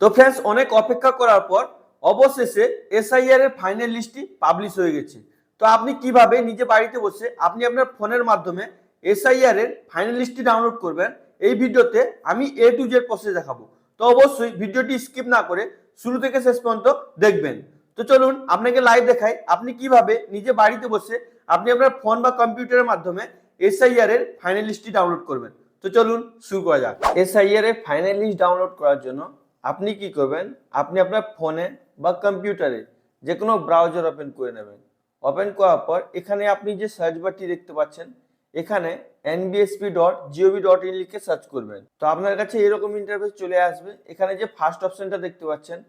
তো ফ্রেন্ডস, অনেক অপেক্ষা করার পর অবশেষে এসআইআর এর ফাইনাল লিস্টটি পাবলিশ হয়ে গেছে। তো আপনি কিভাবে নিজে বাড়িতে বসে আপনি আপনার ফোনের মাধ্যমে এসআইআর এর ফাইনাল লিস্টটি ডাউনলোড করবেন, এই ভিডিওতে আমি এ টু জেড প্রসেস দেখাবো। তো অবশ্যই ভিডিওটি স্কিপ না করে শুরু থেকে শেষ পর্যন্ত দেখবেন। তো চলুন আপনাকে লাইভ দেখাই আপনি কিভাবে নিজে বাড়িতে বসে আপনি আপনার ফোন বা কম্পিউটারের মাধ্যমে এসআইআর এর ফাইনাল লিস্টটি ডাউনলোড করবেন। তো চলুন শুরু করা যাক। এসআইআর এর ফাইনাল লিস্ট ডাউনলোড করার জন্য আপনি কি করবেন, আপনি আপনার ফোনে বা কম্পিউটারে যে কোনো ব্রাউজার ওপেন করে নেবেন। ওপেন করার পর এখানে আপনি যে সার্চ বারটি দেখতে পাচ্ছেন, এখানে nbsp.gov.in লিখে সার্চ করবেন। তো আপনার কাছে এরকম ইন্টারফেস চলে আসবে। এখানে যে ফার্স্ট অপশনটা দেখতে পাচ্ছেন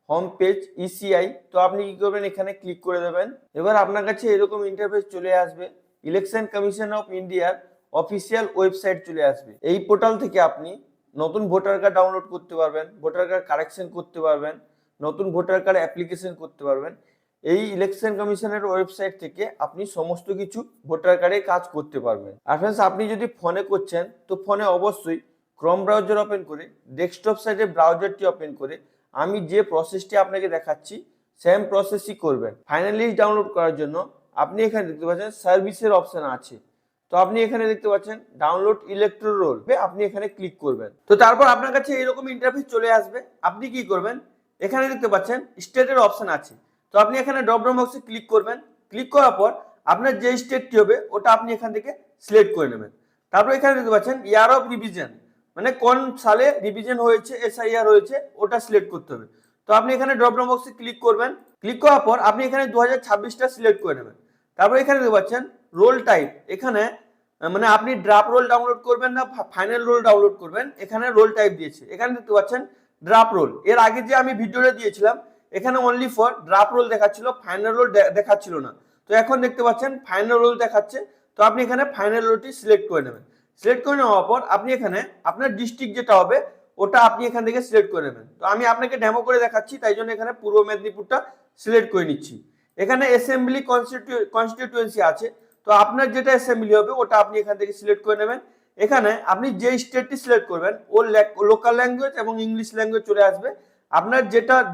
হোম পেজ ইসিআই, তো আপনি কি করবেন, এখানে ক্লিক করে দেবেন। এবার আপনার কাছে এরকম ইন্টারফেস চলে আসবে। ইলেকশন কমিশন অফ ইন্ডিয়ার অফিসিয়াল ওয়েবসাইট চলে আসবে। এই পোর্টাল থেকে আপনি নতুন ভোটার কার্ড ডাউনলোড করতে পারবেন, ভোটার কার্ড কারেকশন করতে পারবেন, নতুন ভোটার কার্ড অ্যাপ্লিকেশন করতে পারবেন। এই ইলেকশন কমিশনের ওয়েবসাইট থেকে আপনি সমস্ত কিছু ভোটার কার্ডে কাজ করতে পারবেন। আর ফ্রেন্ডস, আপনি যদি ফোনে করছেন তো ফোনে অবশ্যই ক্রোম ব্রাউজার ওপেন করে ডেস্কটপ সাইডে ব্রাউজারটি ওপেন করে আমি যে প্রসেসটি আপনাকে দেখাচ্ছি সেম প্রসেসই করবেন। ফাইনাল লিস্ট ডাউনলোড করার জন্য আপনি এখানে দেখতে পাচ্ছেন সার্ভিসের অপশন আছে। তো আপনি এখানে দেখতে পাচ্ছেন ডাউনলোড ইলেকট্রাল রোল, আপনি এখানে ক্লিক করবেন। তো তারপর আপনার কাছে এরকম ইন্টারফেস চলে আসবে। আপনি কি করবেন, এখানে দেখতে পাচ্ছেন স্টেটের অপশন আছে। তো আপনি এখানে ড্রপ ডাউন বক্সে ক্লিক করবেন। ক্লিক করার পর আপনার যে স্টেটটি হবে ওটা আপনি এখান থেকে সিলেক্ট করে নেবেন। তারপর এখানে দেখতে পাচ্ছেন ইয়ার অফ রিভিশন, মানে কোন সালে রিভিশন হয়েছে, এসআইআর হয়েছে, ওটা সিলেক্ট করতে হবে। তো আপনি এখানে ড্রপ ডাউন বক্সে ক্লিক করবেন। ক্লিক করার পর আপনি এখানে 2026টা সিলেক্ট করে নেবেন। তারপর এখানে দেখতে পাচ্ছেন রোল টাইপ, এখানে মানে আপনি ড্রাফট রোল ডাউনলোড করবেন না ফাইনাল রোল ডাউনলোড করবেন, এখানে রোল টাইপ দিয়েছে। এখানে দেখতে পাচ্ছেন ড্রাফট রোল। এর আগে যে আমি ভিডিওটা দিয়েছিলাম এখানে অনলি ফর ড্রাফট রোল দেখাচ্ছিল, ফাইনাল রোল দেখাচ্ছিল না। তো এখন দেখতে পাচ্ছেন ফাইনাল রোল দেখাচ্ছে। তো আপনি এখানে ফাইনাল রোলটি সিলেক্ট করে নেবেন। সিলেক্ট করে নেওয়ার পর আপনি এখানে আপনার ডিস্ট্রিক্ট যেটা হবে ওটা আপনি এখান থেকে সিলেক্ট করে নেবেন। তো আমি আপনাকে ডেমো করে দেখাচ্ছি, তাই জন্য এখানে পূর্ব মেদিনীপুরটা সিলেক্ট করে নিচ্ছি। এখানে অ্যাসেম্বলি কনস্টিটিউয়েন্সি আছে। তো আপনার যেটা অ্যাসেম্বলি হবে ওটা আপনি এখান থেকে সিলেক্ট করে নেবেন। এখানে আপনি যে স্টেটটি সিলেক্ট করবেন ওর লোকাল ল্যাঙ্গুয়েজ এবং ইংলিশ ল্যাঙ্গুয়েজ চলে আসবে। আপনার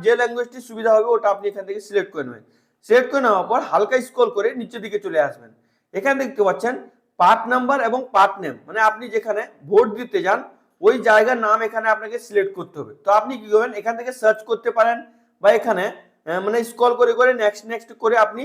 যে ল্যাঙ্গুয়েজটি সুবিধা হবে ওটা আপনি এখান থেকে সিলেক্ট করে নেবেন। সিলেক্ট করে নেওয়ার পর হালকা স্ক্রল করে নিচের দিকে চলে আসবেন। এখানে দেখতে পাচ্ছেন পার্ট নাম্বার এবং পার্ট নেম, মানে আপনি যেখানে ভোট দিতে যান ওই জায়গার নাম এখানে আপনাকে সিলেক্ট করতে হবে। তো আপনি কি করবেন, এখান থেকে সার্চ করতে পারেন বা এখানে মানে স্ক্রল করে করে নেক্সট করে আপনি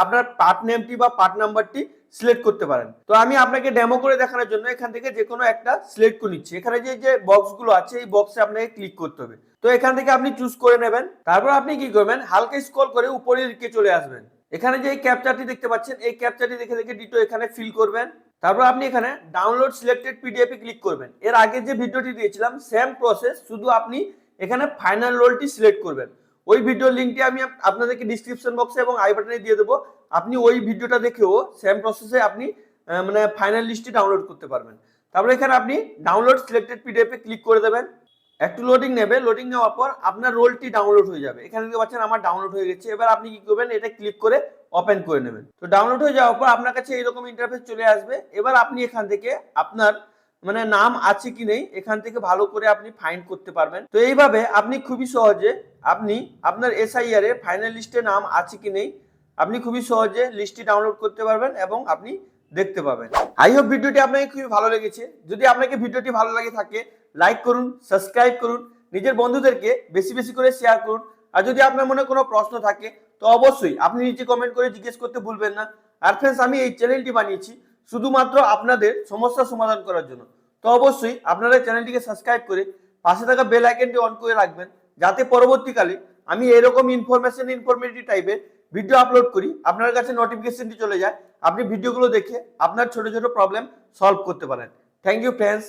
আপনার পার্ট নেমটি বা পার্ট নাম্বারটি সিলেক্ট করতে পারেন। তো আমি আপনাকে ডেমো করে দেখানোর জন্য এখান থেকে যে কোনো একটা সিলেক্ট করে নিচ্ছি। এখানে যে বক্সগুলো আছে এই বক্সে আপনাকে ক্লিক করতে হবে। তো এখান থেকে আপনি চুজ করে নেবেন। তারপর আপনি কি করবেন, হালকা স্ক্রল করে উপরের দিকে চলে আসবেন। এখানে যে ক্যাপচারটি দেখতে পাচ্ছেন এই ক্যাপচারটি দেখে দেখে ডিটো এখানে ফিল করবেন। তারপর আপনি এখানে ডাউনলোড সিলেক্টেড পিডিএফ এ ক্লিক করবেন। এর আগে যে ভিডিওটি দিয়েছিলাম সেম প্রসেস, শুধু আপনি এখানে ফাইনাল রোলটি সিলেক্ট করবেন। ওই ভিডিওর লিংকটি আমি আপনাদেরকে ডিসক্রিপশন বক্সে এবং আই বাটনে দিয়ে দেবো। আপনি ওই ভিডিওটা দেখেও সেম প্রসেসে আপনি মানে ফাইনাল লিস্টটি ডাউনলোড করতে পারবেন। তারপরে এখানে আপনি ডাউনলোড সিলেক্টেড পিডিএফ এ ক্লিক করে দেবেন। একটু লোডিং নেবে, লোডিং নেওয়ার পর আপনার রোলটি ডাউনলোড হয়ে যাবে। এখানে দেখতে পাচ্ছেন আমার ডাউনলোড হয়ে গেছে। এবার আপনি কি করবেন, এটা ক্লিক করে ওপেন করে নেবেন। তো ডাউনলোড হয়ে যাওয়ার পর আপনার কাছে এইরকম ইন্টারফেস চলে আসবে। এবার আপনি এখান থেকে আপনার মানে নাম আছে কি নেই এখান থেকে ভালো করে আপনি ফাইন্ড করতে পারবেন। তো এইভাবে আপনি খুবই সহজে আপনি আপনার এসআইআর এর ফাইনাল লিস্টে নাম আছে কি নেই আপনি খুবই সহজে লিস্টটি ডাউনলোড করতে পারবেন এবং আপনি দেখতে পাবেন। আই হোপ ভিডিওটি আপনাকে খুবই ভালো লেগেছে। যদি আপনাকে ভিডিওটি ভালো লাগে থাকে লাইক করুন, সাবস্ক্রাইব করুন, নিজের বন্ধুদেরকে বেশি বেশি করে শেয়ার করুন। আর যদি আপনার মনে কোনো প্রশ্ন থাকে তো অবশ্যই আপনি নিচে কমেন্ট করে জিজ্ঞেস করতে ভুলবেন না। আর ফ্রেন্ডস, আমি এই চ্যানেলটি বানিয়েছি শুধুমাত্র আপনাদের সমস্যা সমাধান করার জন্য। তো অবশ্যই আপনারা চ্যানেলটিকে সাবস্ক্রাইব করে পাশে থাকা বেল আইকনটি অন করে রাখবেন, যাতে পরবর্তীকালে আমি এরকম ইনফরমেটিভ টাইপের ভিডিও আপলোড করি আপনার কাছে নোটিফিকেশনটি চলে যায়, আপনি ভিডিওগুলো দেখে আপনার ছোট ছোট প্রবলেম সলভ করতে পারেন। Thank you friends.